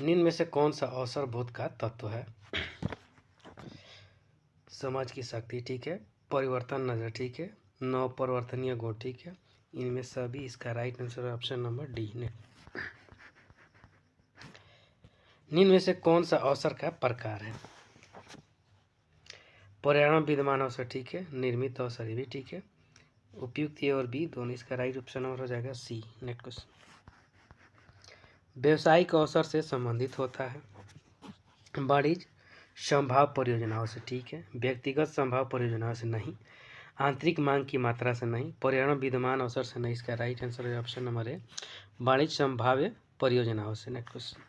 निम्न में से कौन सा अवसर बोध का तत्व है? समाज की शक्ति, ठीक है। परिवर्तन नजर, ठीक है। नव परिवर्तनीय गुण, ठीक है। इनमें सभी इसका राइट आंसर है ऑप्शन नंबर डी। निम्न में से कौन सा अवसर का प्रकार है? पर्यावरण विद्यमान अवसर, ठीक है। निर्मित अवसर, ये भी ठीक है। उपयुक्त ए और बी दोनों, इसका राइट ऑप्शन नंबर हो जाएगा सी। नेक्स्ट क्वेश्चन, व्यवसायिक अवसर से संबंधित होता है। वाणिज्य संभाव परियोजनाओं से, ठीक है। व्यक्तिगत संभाव परियोजनाओं से नहीं। आंतरिक मांग की मात्रा से नहीं। पर्यावरण विद्यमान अवसर से नहीं। इसका राइट आंसर है ऑप्शन नंबर ए, वाणिज्य संभाव्य परियोजनाओं से। नेक्स्ट क्वेश्चन,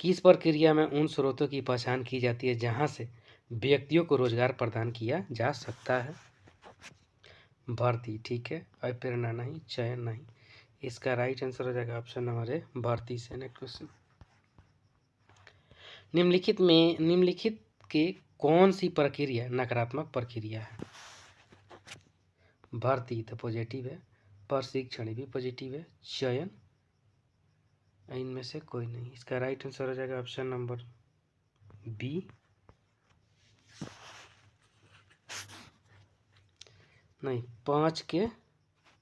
किस प्रक्रिया में उन स्रोतों की पहचान की जाती है जहां से व्यक्तियों को रोजगार प्रदान किया जा सकता है? भर्ती, ठीक है। अप्रेरणा नहीं, चयन नहीं। इसका राइट आंसर हो जाएगा ऑप्शन नंबर ए, भर्ती से। नेक्स्ट क्वेश्चन, निम्नलिखित के कौन सी प्रक्रिया नकारात्मक प्रक्रिया है? भर्ती तो पॉजिटिव है, प्रशिक्षण भी पॉजिटिव है, चयन इनमें से कोई नहीं। इसका राइट आंसर हो जाएगा ऑप्शन नंबर बी। नहीं, 5 के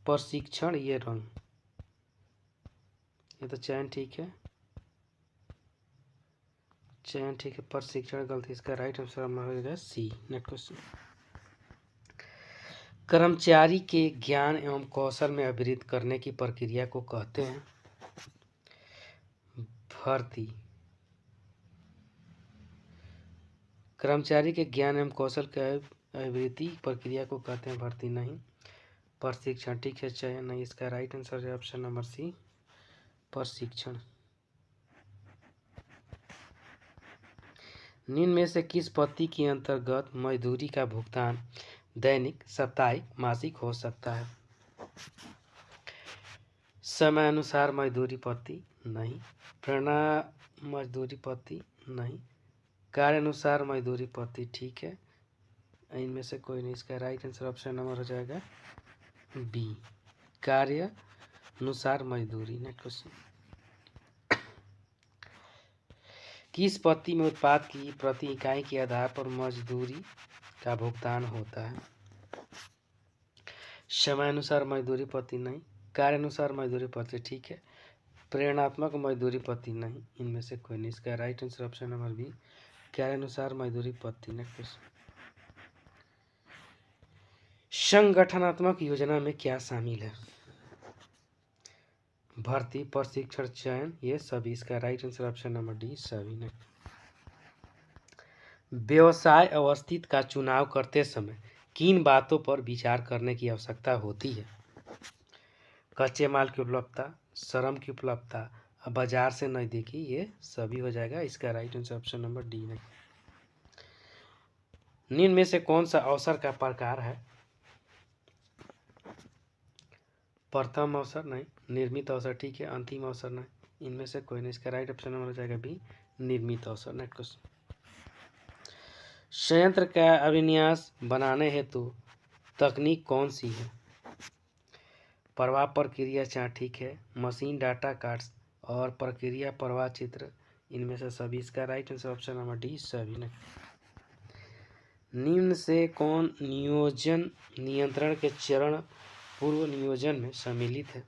प्रशिक्षण, ये रंग, ये तो चयन ठीक है, चयन ठीक है, प्रशिक्षण गलती। इसका राइट आंसर हो जाएगा सी। नेक्स्ट क्वेश्चन, कर्मचारी के ज्ञान एवं कौशल में अभिवृद्धि करने की प्रक्रिया को कहते हैं? भर्ती। कर्मचारी के ज्ञान एवं कौशल के अभिवृद्धि प्रक्रिया को कहते हैं भर्ती नहीं। प्रशिक्षण, ठीक है, चयन नहीं। इसका राइट आंसर है ऑप्शन नंबर सी, प्रशिक्षण। निम्न में से किस पद्धति के अंतर्गत मजदूरी का भुगतान दैनिक, साप्ताहिक, मासिक हो सकता है? समयानुसार मजदूरी पद्धति नहीं। प्रेरणा मजदूरी पद्धति नहीं। कार्यानुसार मजदूरी पद्धति, ठीक है। इनमें से कोई नहीं। इसका राइट आंसर ऑप्शन नंबर हो जाएगा बी, कार्यानुसार मजदूरी। नेक्स्ट क्वेश्चन, किस पद्धति में उत्पाद की प्रति इकाई के आधार पर मजदूरी का भुगतान होता है? समयानुसार मजदूरी पद्धति नहीं। कार्यानुसार मजदूरी पद्धति, ठीक है। प्रेरणात्मक मजदूरी पद्धति नहीं। इनमें से कोई नहीं। इसका right answer option number B, कार्यानुसार मजदूरी पद्धति। नेक्स्ट क्वेश्चन, संगठनात्मक योजना में क्या शामिल है? भर्ती, प्रशिक्षण, चयन, ये सभी। इसका right answer option number D, सभी। ने व्यवसाय अवस्थित का चुनाव करते समय किन बातों पर विचार करने की आवश्यकता होती है? कच्चे माल की उपलब्धता, श्रम की उपलब्धता, बाजार से नजदीकी, ये सभी हो जाएगा। इसका right answer option number D. ने निम्न में से कौन सा अवसर का प्रकार है? प्रथम अवसर नहीं। निर्मित अवसर, ठीक है। अंतिम अवसर नहीं। इनमें से कोई नहीं। इसका राइट ऑप्शन नंबर हो जाएगा बी, निर्मित अवसर। नेक्स्ट क्वेश्चन, संयंत्र का अभिन्यास बनाने हेतु तकनीक कौन सी है? प्रवाह प्रक्रिया चार्ट, ठीक है। मशीन डाटा कार्ड्स और प्रक्रिया प्रवाह चित्र, इनमें से सभी। इसका right answer option number D, सभी। ने निम्न से कौन नियोजन नियंत्रण के चरण पूर्व नियोजन में सम्मिलित है?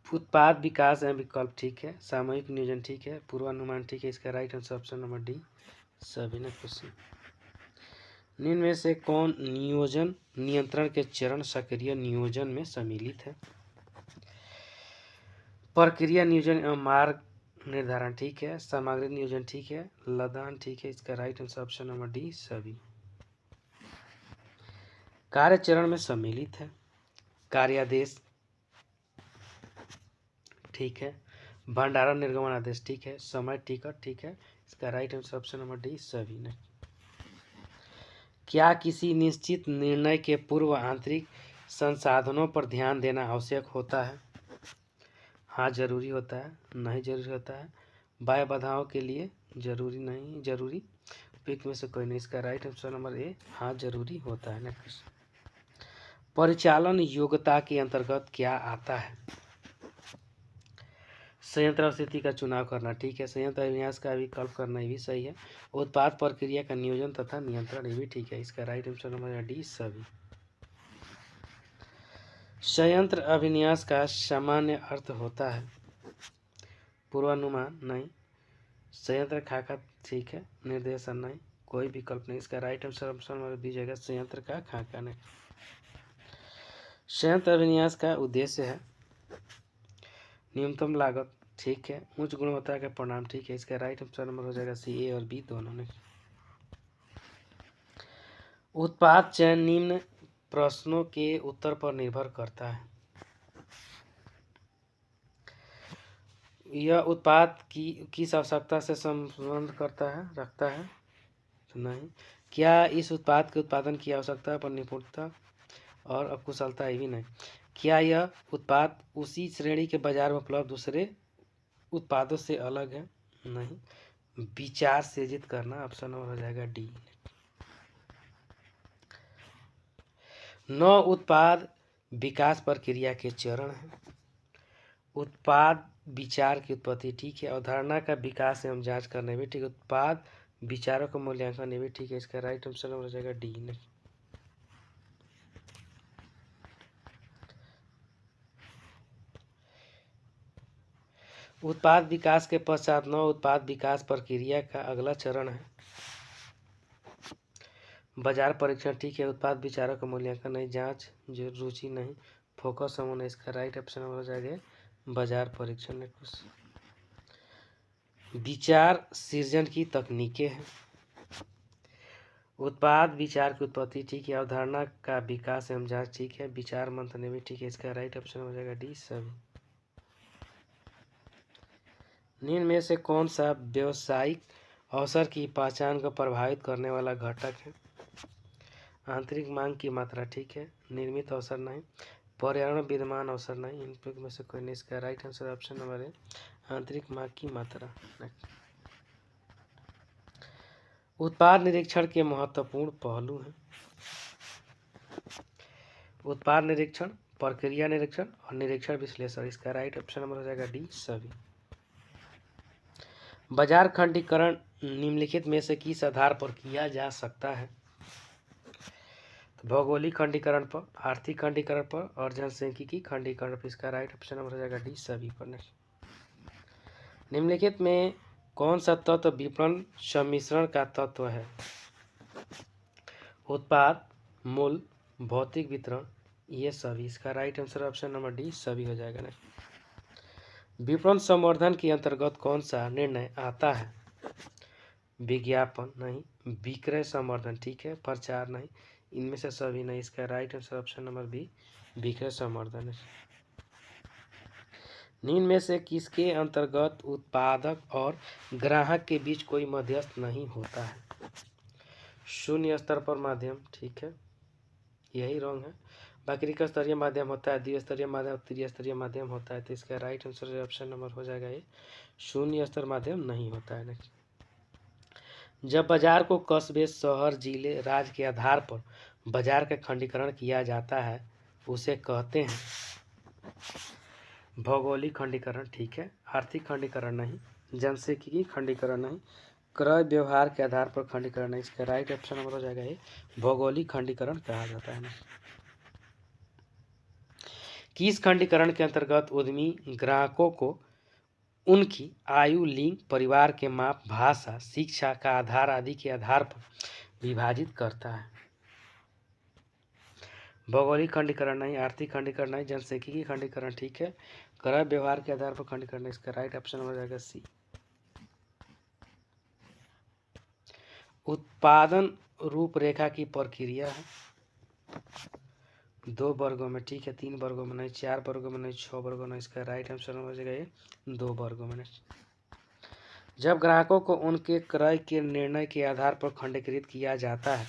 उत्पाद विकास एवं विकल्प, ठीक है। सामूहिक नियोजन, ठीक है। पूर्वानुमान, ठीक है। इसका right answer option number D, सभी। ने क्वेश्चन, निम्न में से कौन नियोजन नियंत्रण के चरण सक्रिय नियोजन में सम्मिलित है? प्रक्रिया नियोजन एवं मार्ग निर्धारण, ठीक है। सामग्री नियोजन, ठीक है। लदान, ठीक है। इसका right answer option number D, सभी। कार्य चरण में सम्मिलित है। कार्यादेश, ठीक है। भंडारण निर्गमन आदेश, ठीक है। समय टिकट, ठीक है। इसका right answer option number D, सभी। ने क्या किसी निश्चित निर्णय के पूर्व आंतरिक संसाधनों पर ध्यान देना आवश्यक होता है? हाँ, जरूरी होता है। नहीं, जरूरी होता है। बाह्य बाधाओं के लिए जरूरी नहीं, जरूरी। उपयुक्त में से कोई नहीं। इसका राइट आंसर नंबर ए, हाँ, जरूरी होता है। नेक्स्ट, परिचालन योग्यता के अंतर्गत क्या आता है? संयंत्र अवस्थिति का चुनाव करना, ठीक है। संयंत्र अभिन्यास का विकल्प करना, ये भी सही है। उत्पाद प्रक्रिया का नियोजन तथा नियंत्रण, ये भी ठीक है। इसका राइट आंसर नंबर डी सभी। संयंत्र अभिन्यास का सामान्य अर्थ होता है पूर्वानुमान, नहीं। संयंत्र खाका, ठीक है। निर्देशन, नहीं। कोई विकल्प नहीं। इसका राइट आंसर नंबर बी जाएगा, संयंत्र का खाका, नहीं। संयंत्र अभिन्यास का उद्देश्य है न्यूनतम लागत, ठीक है। उच्च गुणवत्ता का परिणाम, ठीक है। इसका राइट आंसर नंबर हो जाएगा सी, ए और बी दोनों ने। उत्पाद चयन निम्न प्रश्नों के उत्तर पर निर्भर करता है। यह उत्पाद की किस आवश्यकता से संबंध करता है, रखता है, नहीं। क्या इस उत्पाद के उत्पादन की आवश्यकता पर निपुणता और अकुशलता, ये भी नहीं। क्या यह उत्पाद उसी श्रेणी के बाजार में उपलब्ध दूसरे उत्पादों से अलग है, नहीं। विचार सृजित करना, ऑप्शन नंबर हो जाएगा डी। 9 उत्पाद विकास प्रक्रिया के चरण हैं। उत्पाद विचार की उत्पत्ति, ठीक है। अवधारणा का विकास एवं जांच करने भी, ठीक है। उत्पाद विचारों का मूल्यांकन, ये भी ठीक है। इसका राइट आंसर नंबर हो जाएगा डी। उत्पाद विकास के पश्चात 9 उत्पाद विकास प्रक्रिया का अगला चरण है बाजार परीक्षण, ठीक है। उत्पाद विचारों का मूल्यांकन, नहीं। जांच, जो रुचि, नहीं। फोकस होना, इसका राइट ऑप्शन हो जाएगा बाजार परीक्षण। विचार सृजन की तकनीकें हैं। उत्पाद विचार की उत्पत्ति, ठीक है। अवधारणा का विकास एवं जांच, ठीक है। विचार मंथन, भी ठीक है। इसका राइट ऑप्शन हो जाएगा डी सभी। निम्न में से कौन सा व्यवसायिक अवसर की पहचान को प्रभावित करने वाला घटक है? आंतरिक मांग की मात्रा, ठीक है। निर्मित अवसर, नहीं। पर्यावरण विद्यमान अवसर, नहीं। इन में से कोई नहीं। इसका राइट आंसर ऑप्शन नंबर है आंतरिक मांग की मात्रा। उत्पाद निरीक्षण के महत्वपूर्ण पहलू हैं। उत्पाद निरीक्षण, प्रक्रिया निरीक्षण और निरीक्षण विश्लेषण। इसका राइट ऑप्शन नंबर हो जाएगा डी सभी। बाजार खंडीकरण निम्नलिखित में से किस आधार पर किया जा सकता है? तो भौगोलिक खंडीकरण पर, आर्थिक खंडीकरण पर और जनसांख्यिकी खंडीकरण पर। इसका राइट ऑप्शन नंबर हो जाएगा डी सभी पर। निम्नलिखित में कौन सा तत्व विपणन सम्मिश्रण का तत्व है? उत्पाद, मूल्य, भौतिक वितरण, ये सभी। इसका right answer option number D सभी हो जाएगा। ना विपणन संवर्धन के अंतर्गत कौन सा निर्णय आता है? विज्ञापन, नहीं। विक्रय संवर्धन, ठीक है। प्रचार, नहीं। इनमें से सभी नहीं। इसका right answer option number B विक्रय संवर्धन है। निम्न में से किसके अंतर्गत उत्पादक और ग्राहक के बीच कोई मध्यस्थ नहीं होता है? शून्य स्तर पर माध्यम, ठीक है। यही रॉन्ग है। बाकी का स्तरीय माध्यम होता है, द्विस्तरीय माध्यम, त्रिस्तरीय माध्यम होता है। तो इसका राइट आंसर ऑप्शन नंबर हो जाएगा ये शून्य स्तर माध्यम नहीं होता है। नेक्स्ट, जब बाजार को कस्बे, शहर, जिले, राज्य के आधार पर बाजार का खंडीकरण किया जाता है उसे कहते हैं भौगोलिक खंडीकरण, ठीक है। आर्थिक खंडीकरण, नहीं। जनसांख्यिकी खंडीकरण, नहीं। क्रय व्यवहार के आधार पर खंडीकरण, नहीं। इसका राइट ऑप्शन नंबर हो जाएगा ये भौगोलिक खंडीकरण कहा जाता है। किस खंडीकरण के अंतर्गत उद्यमी ग्राहकों को उनकी आयु, लिंग, परिवार के माप, भाषा, शिक्षा का आधार आदि के आधार पर विभाजित करता है? भौगोलिक खंडीकरण, नहीं। आर्थिक खंडीकरण, नहीं। जनसांख्यिकी खंडीकरण, ठीक है। क्रय व्यवहार के आधार पर खंडीकरण, इसका राइट ऑप्शन हो जाएगा सी। उत्पादन रूपरेखा की प्रक्रिया है 2 वर्गों में, ठीक है। 3 वर्गों में नहीं, 4 वर्गों में नहीं, 6 वर्गों में। इसका राइट आंसर हो जाएगा ये 2 वर्गों में। जब ग्राहकों को उनके क्रय के निर्णय के आधार पर खंडीकृत किया जाता है,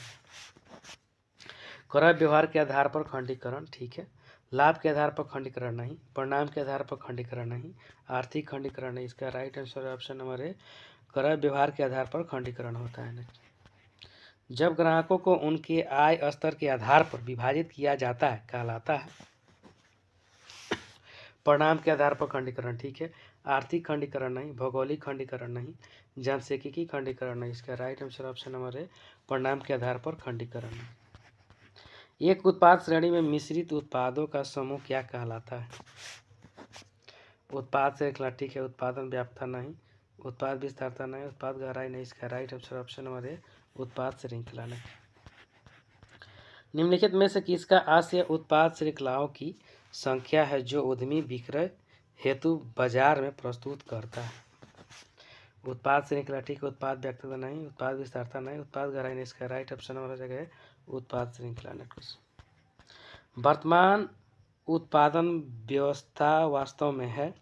क्रय व्यवहार के आधार पर खंडीकरण, ठीक है। लाभ के आधार पर खंडीकरण, नहीं। परिणाम के आधार पर खंडीकरण, नहीं। आर्थिक खंडीकरण, नहीं। इसका राइट आंसर ऑप्शन नंबर है क्रय व्यवहार के आधार पर खंडीकरण होता है। जब ग्राहकों को उनके आय स्तर के आधार पर विभाजित किया जाता है कहलाता है परिणाम के आधार पर खंडीकरण, ठीक है। आर्थिक खंडीकरण नहीं, भौगोलिक खंडीकरण नहीं, जनसांख्यिकी खंडीकरण नहीं। इसका राइट आंसर ऑप्शन नंबर है, परिणाम के आधार पर खंडीकरण नहीं। एक उत्पाद श्रेणी में मिश्रित उत्पादों का समूह क्या कहलाता है? उत्पाद श्रृंखला, ठीक है। उत्पादन व्याप्तता नहीं, उत्पाद विस्तारता नहीं, उत्पाद गहराई नहीं। इसका राइट आंसर ऑप्शन नंबर है, उत्पाद श्रृंखला नहीं। निम्नलिखित में से किसका आशय उत्पाद श्रृंखलाओं की संख्या है जो उद्यमी विक्रय हेतु बाजार में प्रस्तुत करता है? उत्पाद श्रृंखला, ठीक है। उत्पाद व्याप्तता नहीं, उत्पाद विस्तारता नहीं, उत्पाद गहराई नहीं। इसका राइट ऑप्शन नंबर हो जाएगा उत्पाद श्रृंखला नहीं। वर्तमान उत्पादन व्यवस्था वास्तव में है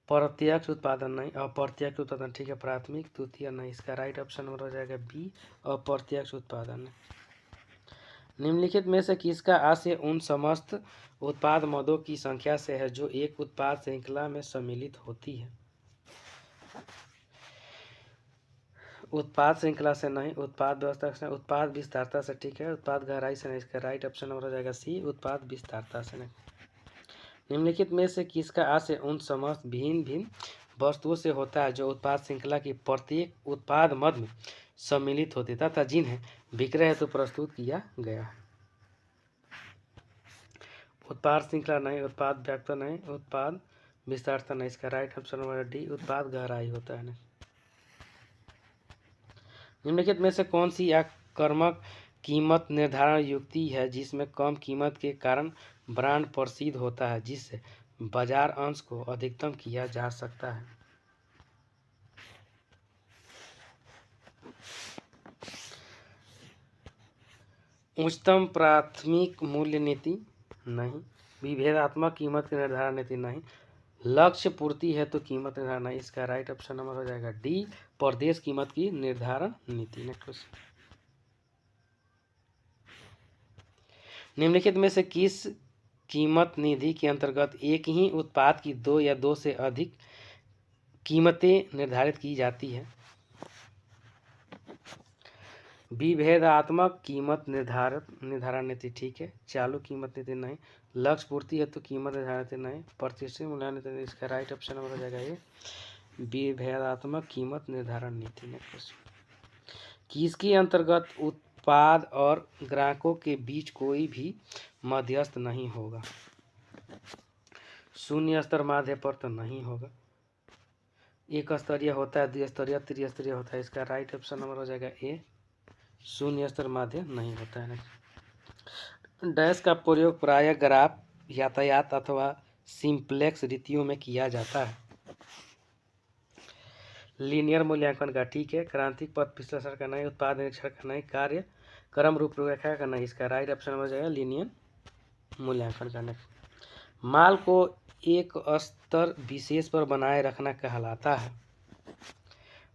प्रत्यक्ष उत्पादन नहीं, अप्रत्यक्ष उत्पादन, ठीक है। प्राथमिक द्वितीय नहीं। इसका राइट ऑप्शन नंबर हो जाएगा बी, अप्रत्यक्ष उत्पादन। निम्नलिखित में से किसका आशय उन समस्त उत्पाद मदों की संख्या से है जो एक उत्पाद श्रृंखला में सम्मिलित होती है? उत्पाद श्रृंखला से नहीं, उत्पाद व्यवस्था से, उत्पाद विस्तारता से, ठीक है। उत्पाद गहराई से नहीं। इसका राइट ऑप्शन नंबर हो जाएगा सी, उत्पाद विस्तारता से नहीं। निम्नलिखित में से किसका आशय उन समस्त भिन्न भिन्न वस्तुओं से होता है जो उत्पाद श्रृंखला की प्रत्येक उत्पाद मद में सम्मिलित होती है तथा जिन्हें विक्रय हेतु प्रस्तुत किया गया है? उत्पाद श्रृंखला नहीं, उत्पाद व्याप्तता नहीं, उत्पाद विस्तारता नहीं। इसका राइट ऑप्शन नंबर डी, उत्पाद गहराई होता है नहीं। निम्नलिखित में से कौन सी आक्रामक कीमत निर्धारण युक्ति है जिसमें कम कीमत के कारण ब्रांड प्रसिद्ध होता है जिससे बाजार अंश को अधिकतम किया जा सकता है? उच्चतम प्राथमिक मूल्य नीति नहीं, विभेदात्मक कीमत की निर्धारण नीति नहीं, लक्ष्य पूर्ति है तो कीमत निर्धारण नहीं। इसका राइट ऑप्शन नंबर हो जाएगा डी, प्रदेश कीमत की निर्धारण नीति। नेक्स्ट क्वेश्चन, निम्नलिखित में से किस कीमत निधि के अंतर्गत एक ही उत्पाद की दो या दो से अधिक कीमतें निर्धारित की जाती है? विभेदात्मक कीमत निर्धारण नीति, ठीक है। चालू कीमत नीति नहीं, लक्ष्य पूर्ति है तो कीमत निर्धारण नीति नहीं, प्रतिष्ठित मूल्य नीति। इसका राइट ऑप्शन नंबर हो जाएगा ये, विभेदात्मक कीमत निर्धारण नीति। नेक्स्ट, किसके अंतर्गत उत्पाद और ग्राहकों के बीच कोई भी मध्यस्थ नहीं होगा? शून्य स्तर माध्य पर तो नहीं होगा, एक स्तरीय होता है, द्विस्तरीय, त्रिस्तरीय होता है। इसका राइट ऑप्शन नंबर हो जाएगा ए, शून्य स्तर माध्य नहीं होता है। डैश का प्रयोग प्रायः ग्राफ, यातायात अथवा सिंप्लेक्स रीतियों में किया जाता है। लीनियर मूल्यांकन का, ठीक है। क्रांतिक पथ विश्लेषण का नहीं, उत्पाद निरीक्षण का नहीं, कार्य क्रम रूपरेखा का नहीं। इसका राइट ऑप्शन हो जाएगा लीनियर मूल्यांकन का नहीं। माल को एक स्तर विशेष पर बनाए रखना कहलाता है?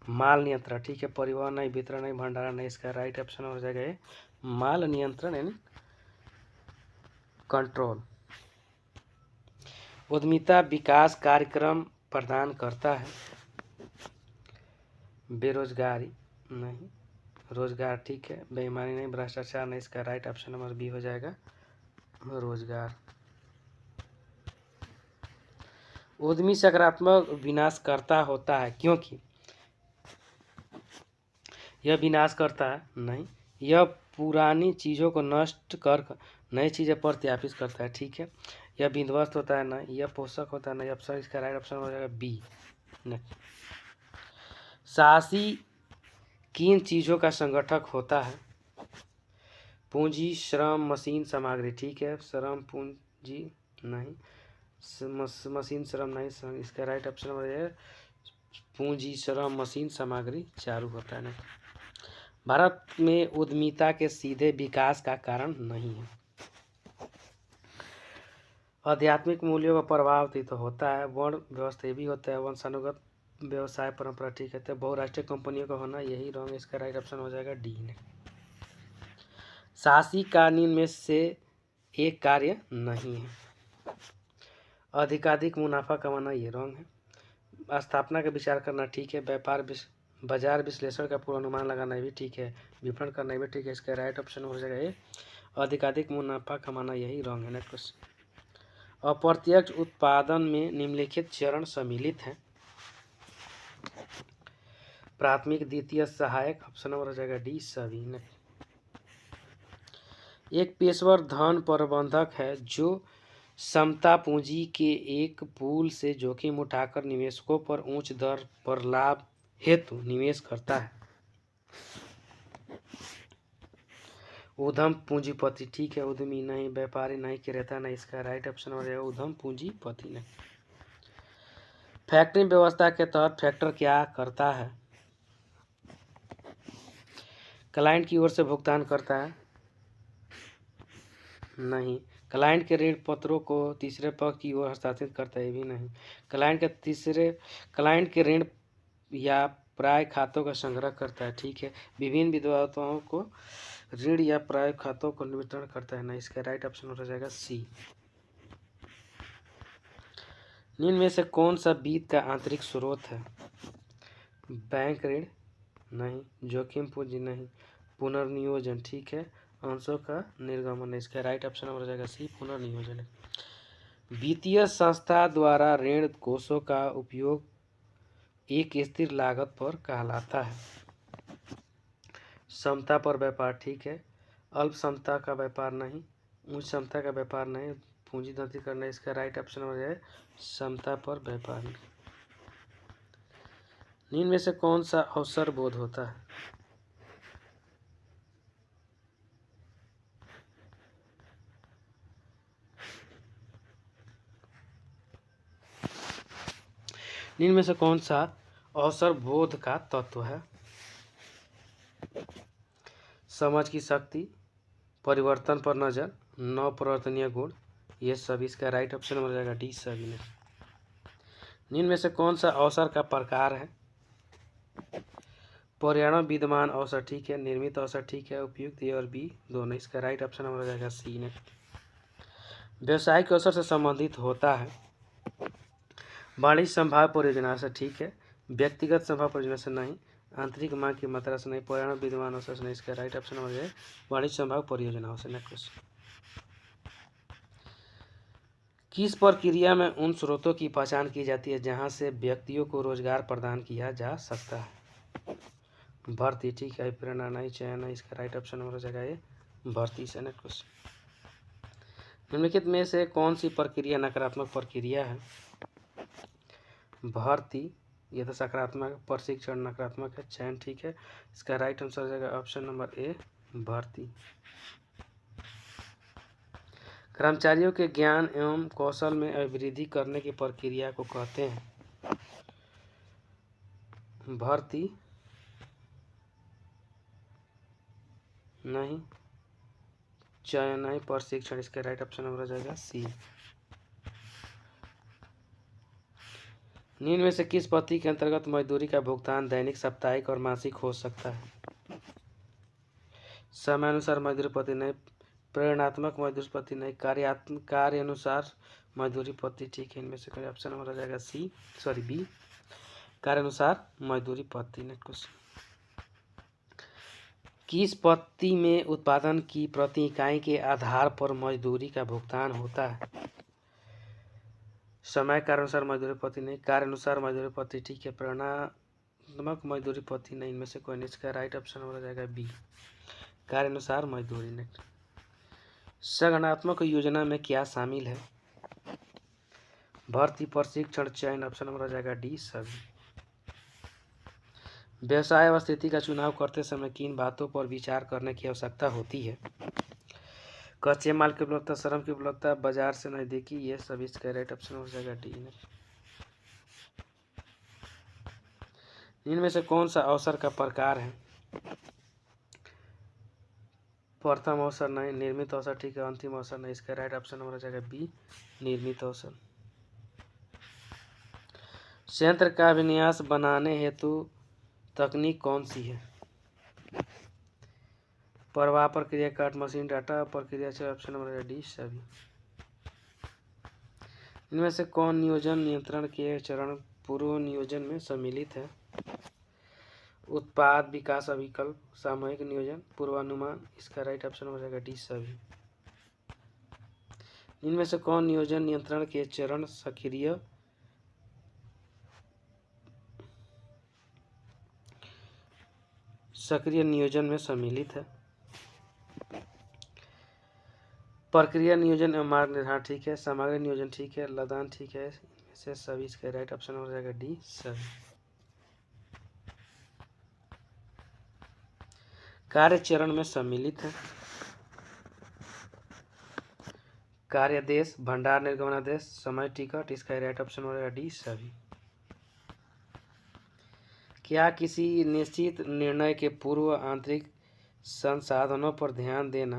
माल नियंत्रण, ठीक है। परिवहन नहीं, वितरण नहीं, भंडारण नहीं। इसका राइट ऑप्शन हो जाएगा माल नियंत्रण यानी कंट्रोल। उद्यमिता विकास कार्यक्रम प्रदान करता है? बेरोजगारी नहीं, रोजगार, ठीक है। बेईमानी नहीं, भ्रष्टाचार नहीं। इसका राइट ऑप्शन नंबर बी हो जाएगा रोजगार। उद्यमी सकारात्मक विनाशकर्ता होता है क्योंकि यह विनाश करता है नहीं, यह पुरानी चीज़ों को नष्ट कर नई चीज़ें प्रत्यापित करता है, ठीक है। यह विध्वस्त होता है नहीं, यह पोषक होता है नहीं। ऑप्शन, इसका राइट ऑप्शन हो जाएगा बी। साहसी किन चीज़ों का संगठक होता है? पूंजी, श्रम, मशीन, सामग्री, ठीक है। श्रम, पूंजी नहीं, मशीन, श्रम नहीं। इसका राइट ऑप्शन है पूंजी, श्रम, मशीन, सामग्री चारू होता है। भारत में उद्यमिता के सीधे विकास का कारण नहीं है। आध्यात्मिक मूल्यों का प्रभाव तो होता है, वर्ण व्यवस्था भी होता है, वंशानुगत व्यवसाय परंपरा, ठीक है। तो बहुराष्ट्रीय कंपनियों का होना यही रॉन्ग। इसका राइट ऑप्शन हो जाएगा डी ने। शासी कानून में से एक कार्य नहीं है। अधिकाधिक मुनाफा कमाना ये रॉन्ग है। स्थापना का विचार करना, ठीक है। व्यापार बाजार विश्लेषण का पूर्वानुमान लगाना भी ठीक है, विपणन करना भी ठीक है। इसका राइट ऑप्शन हो जाएगा ये, अधिकाधिक मुनाफा कमाना यही रॉन्ग है। नेक्स्ट, अप्रत्यक्ष उत्पादन में निम्नलिखित चरण सम्मिलित हैं। प्राथमिक, द्वितीय, सहायक। ऑप्शन नंबर हो जाएगा डी सभी। एक पेशेवर धन प्रबंधक है जो समता पूंजी के एक पूल से जोखिम उठाकर निवेशकों पर उच्च दर पर लाभ हेतु निवेश करता है। उद्यम पूंजीपति, ठीक है। उद्यमी नहीं, व्यापारी नहीं, क्रेता नहीं। इसका राइट ऑप्शन हो जाएगा उद्यम पूंजीपति नहीं। फैक्टरिंग व्यवस्था के तहत फैक्टर क्या करता है? क्लाइंट की ओर से भुगतान करता है? नहीं। क्लाइंट के ऋण पत्रों को तीसरे पक्ष की ओर हस्तांतरित करता है? भी नहीं। क्लाइंट के ऋण या प्राप्य खातों का संग्रह करता है? ठीक है। विभिन्न विद्यार्थों को ऋण या प्राप्य खातों को वितरण करता है? नहीं। इसका राइट ऑप्शन हो जाएगा सी। निम्न में से कौन सा वित्त का आंतरिक स्रोत है? बैंक ऋण नहीं, जोखिम पूंजी नहीं, पुनर्नियोजन, ठीक है, अंशों का निर्गमन। इसका राइट ऑप्शन हो जाएगा सी, पुनर्नियोजन। वित्तीय संस्था द्वारा ऋण कोषों का उपयोग एक स्थिर लागत पर कहलाता है। समता पर व्यापार, ठीक है। अल्प समता का व्यापार नहीं, उच्च समता का व्यापार नहीं, पूंजी धंधी करना। इसका राइट ऑप्शन हो जाए समता पर व्यापार। निम्न में से कौन सा अवसर बोध होता है? निम्न में से कौन सा अवसर बोध का तत्व है? समझ की शक्ति, परिवर्तन पर नजर, नवप्रवर्तनीय गुण, ये सभी। इसका राइट ऑप्शन हो जाएगा डी सभी में। निम्न में से कौन सा अवसर का प्रकार है? पर्यावरण विद्यमान अवसर, ठीक है। निर्मित अवसर, ठीक है। उपयुक्त, ए और बी दोनों। इसका राइट ऑप्शन हो जाएगा सी ने। व्यवसायिक अवसर से संबंधित होता है? वाणिज्य संभाव्य परियोजना से, ठीक है। व्यक्तिगत संभाव्य परियोजना से नहीं, आंतरिक मांग की मात्रा से नहीं, पर्यावरण विद्यमान अवसर से नहीं। इसका राइट ऑप्शन हो जाएगा वाणिज्य संभाव्य परियोजनाओं से। नेक्स्ट, किस प्रक्रिया में उन स्रोतों की पहचान की जाती है जहां से व्यक्तियों को रोजगार प्रदान किया जा सकता है? भर्ती, ठीक है। प्रेरणा नहीं, चयन नहीं। इसका राइट ऑप्शन हो जाएगा ये भर्ती से। नेक्स्ट, निम्नलिखित में से कौन सी प्रक्रिया नकारात्मक प्रक्रिया है? भर्ती, ये तो सकारात्मक। प्रशिक्षण नकारात्मक है। चयन, ठीक है। इसका राइट आंसर हो जाएगा ऑप्शन नंबर ए भर्ती। कर्मचारियों के ज्ञान एवं कौशल में अभिवृद्धि करने की प्रक्रिया को कहते हैं? भर्ती नहीं, चयन नहीं, प्रशिक्षण। इसका राइट ऑप्शन हो जाएगा सी। निम्न में से किस पद्धति के अंतर्गत मजदूरी का भुगतान दैनिक, साप्ताहिक और मासिक हो सकता है? समयानुसार मजदूरी पद्धति नहीं, प्रेरणात्मक मजदूरी पद्धति नहीं, कार्य अनुसार मजदूरी पद्धति, ठीक है। इनमें से कोई ऑप्शन हो जाएगा सी, सॉरी बी, कार्य अनुसार मजदूरी पद्धति। नेक्स्ट, किस पद्धति में उत्पादन की प्रति इकाई के आधार पर मजदूरी का भुगतान होता है? समय कार्य अनुसार मजदूरी पद्धति नहीं, कार्य अनुसार मजदूरी पद्धति, ठीक है। प्रेरणात्मक मजदूरी पद्धति नहीं। इनमें से कोई नहीं। इसका राइट ऑप्शन हो जाएगा बी, कार्य अनुसार मजदूरी। नेक्स्ट, संगठनात्मक योजना में क्या शामिल है? भर्ती, प्रशिक्षण, चयन। ऑप्शन हो जाएगा डी सभी। व्यवसाय व स्थिति का चुनाव करते समय किन बातों पर विचार करने की आवश्यकता होती है? कच्चे माल की उपलब्धता, श्रम की उपलब्धता, बाजार से नजदीकी, ये सभी। इसका राइट ऑप्शन हो जाएगा डी। इनमें से कौन सा अवसर का प्रकार है? प्रथम अवसर नहीं, निर्मित अवसर, ठीक है। अंतिम अवसर नहीं। इसका राइट ऑप्शन हो जाएगा बी, निर्मित अवसर। संयंत्र का विन्यास बनाने हेतु तकनीक कौन सी है? प्रवाह प्रक्रिया, काट मशीन, डाटा प्रक्रिया से। ऑप्शन नंबर डी सभी। इनमें से कौन नियोजन नियंत्रण के चरण पूर्व नियोजन में सम्मिलित है? उत्पाद विकास अभिकल्प, सामूहिक नियोजन, पूर्वानुमान। इसका राइट ऑप्शन हो जाएगा डी सभी। इनमें से कौन नियोजन नियंत्रण के चरण सक्रिय नियोजन में सम्मिलित है? प्रक्रिया नियोजन एवं मार्ग निर्धारण ठीक है, सामग्री नियोजन ठीक है, लदान ठीक है, इनमें से सभी इसका राइट ऑप्शन हो जाएगा डी सभी। कार्य चरण में सम्मिलित है, कार्यादेश, भंडार निर्गमनादेश, समय टिकट, इसका राइट ऑप्शन हो जाएगा डी सभी। क्या किसी निश्चित निर्णय के पूर्व आंतरिक संसाधनों पर ध्यान देना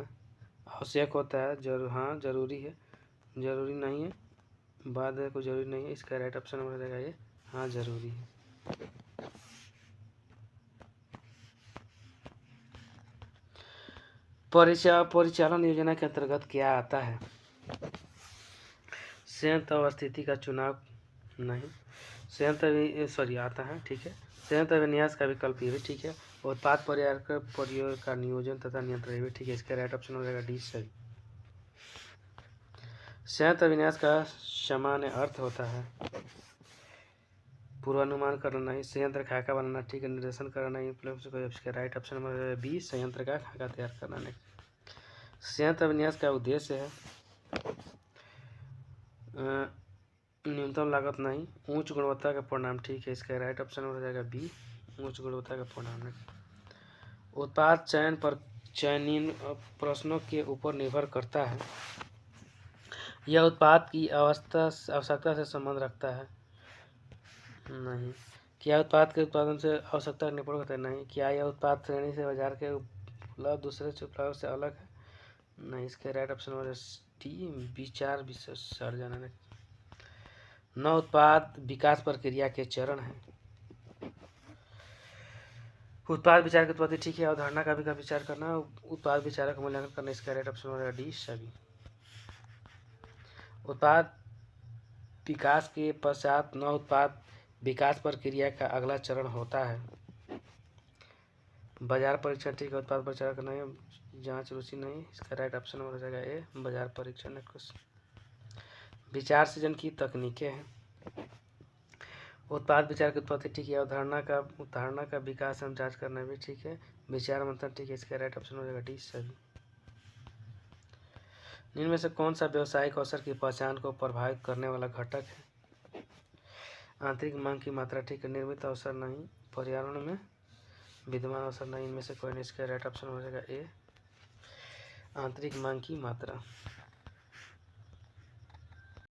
आवश्यक होता है? हाँ जरूरी है, जरूरी नहीं है, बाद में कोई जरूरी नहीं है, इसका राइट ऑप्शन हो जाएगा ये हाँ जरूरी है। परिचालन योजना के अंतर्गत क्या आता है? संयंत्र अवस्थिति का चुनाव नहीं, संयंत्र आता है ठीक है, संयंत्र विन्यास का विकल्प ये भी ठीक है, उत्पाद प्रयोग का नियोजन तथा नियंत्रण ये भी ठीक है, इसका राइट ऑप्शन हो जाएगा डी सही। संयंत्र विन्यास का सामान्य अर्थ होता है पूर्वानुमान करना नहीं, संयंत्र खाका बनाना ठीक है, निर्देशन करना नहीं, इसका राइट ऑप्शन में बी संयंत्र का खाका तैयार करना नहीं। संयंत्र विन्यास का उद्देश्य है न्यूनतम लागत नहीं, उच्च गुणवत्ता का परिणाम ठीक है, इसका राइट ऑप्शन हो जाएगा बी उच्च गुणवत्ता का परिणाम नहीं। उत्पाद चयन पर चयनित प्रश्नों के ऊपर निर्भर करता है, यह उत्पाद की आवश्यकता से संबंध रखता है नहीं। क्या उत्पाद के उत्पादन से आवश्यकता निर्भर करता है? नहीं। क्या यह उत्पाद श्रेणी से बाजार के उपलब्ध दूसरे से उपलब्ध से अलग है? नहीं, इसके राइट ऑप्शन हो डी विचार विसर्जन है। 9 उत्पाद विकास प्रक्रिया के चरण है। उत्पाद विचार की उत्पत्ति ठीक है, अवधारणा का भी विचार करना, उत्पाद विचार का मूल्यांकन करना, इसका राइट ऑप्शन हो जाएगा डी सभी। उत्पाद विकास के पश्चात 9 उत्पाद विकास प्रक्रिया का अगला चरण होता है बाजार परीक्षण ठीक है, उत्पाद परीक्षण करना है, जांच रुचि नहीं, इसका राइट ऑप्शन हो जाएगा ए बाजार परीक्षण। विचार सृजन की तकनीकें हैं, उत्पाद विचार की उत्पत्ति ठीक है, अवधारणा का विकास एवं जांच करना भी ठीक है, विचार मंथन ठीक है, इसका राइट ऑप्शन हो जाएगा डी सभी। इनमें से कौन सा व्यवसायिक अवसर की पहचान को प्रभावित करने वाला घटक है? आंतरिक मांग की मात्रा ठीक है, निर्मित अवसर नहीं, पर्यावरण में विद्यमान अवसर नहीं, इनमें से कोई नहीं, इसका राइट ऑप्शन हो जाएगा ए आंतरिक मांग की मात्रा।